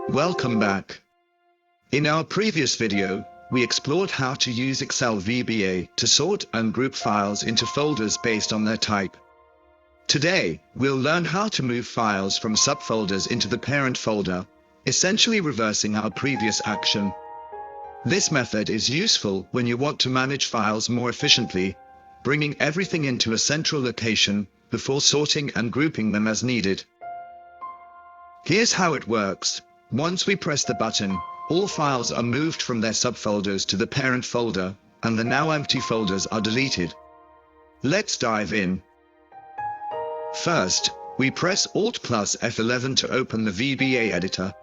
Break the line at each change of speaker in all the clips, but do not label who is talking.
Welcome back. In our previous video, we explored how to use Excel VBA to sort and group files into folders based on their type. Today, we'll learn how to move files from subfolders into the parent folder, essentially reversing our previous action. This method is useful when you want to manage files more efficiently, bringing everything into a central location before sorting and grouping them as needed. Here's how it works. Once we press the button, all files are moved from their subfolders to the parent folder, and the now empty folders are deleted. Let's dive in. First, we press Alt plus F11 to open the VBA editor.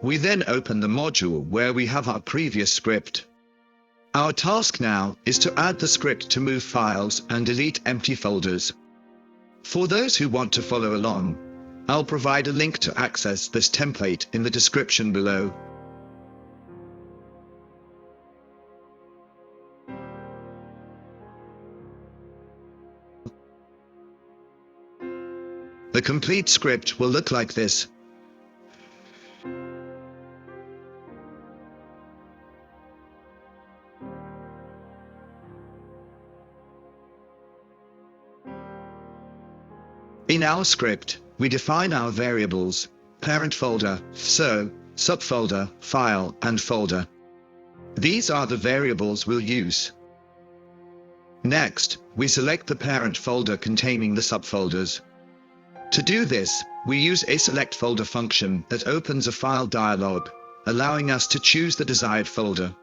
We then open the module where we have our previous script. Our task now is to add the script to move files and delete empty folders. For those who want to follow along, I'll provide a link to access this template in the description below. The complete script will look like this. In our script, we define our variables, parent folder, subfolder, file, and folder. These are the variables we'll use. Next, we select the parent folder containing the subfolders. To do this, we use a select folder function that opens a file dialog, allowing us to choose the desired folder.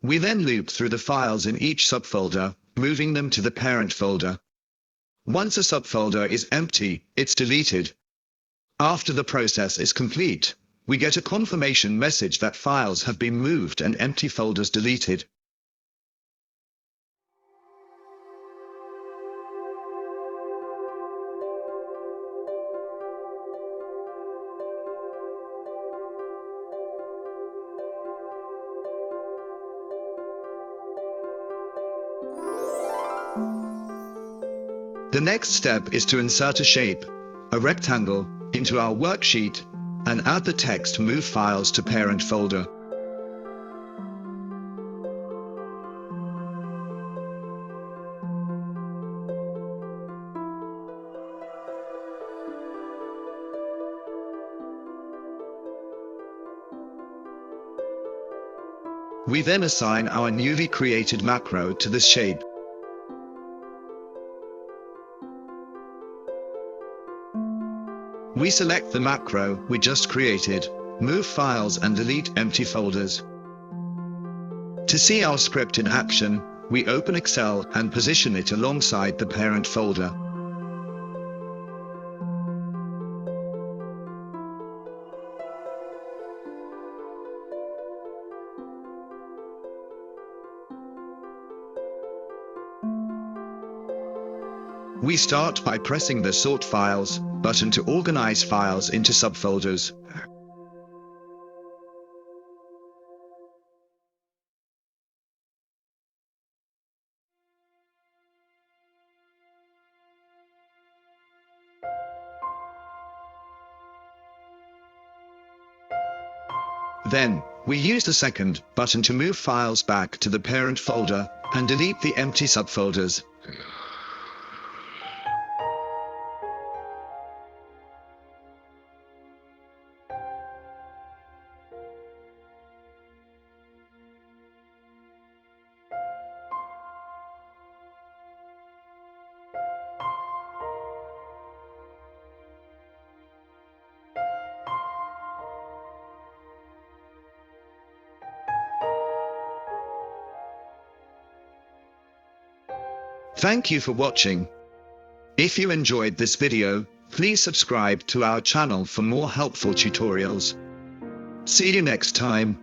We then loop through the files in each subfolder, moving them to the parent folder. Once a subfolder is empty, it's deleted. After the process is complete, we get a confirmation message that files have been moved and empty folders deleted. The next step is to insert a shape, a rectangle, into our worksheet, and add the text Move Files to Parent folder. We then assign our newly created macro to this shape. We select the macro we just created, move files and delete empty folders. To see our script in action, we open Excel and position it alongside the parent folder. We start by pressing the Sort Files button to organize files into subfolders. Then, we use the second button to move files back to the parent folder and delete the empty subfolders. Thank you for watching. If you enjoyed this video, please subscribe to our channel for more helpful tutorials. See you next time.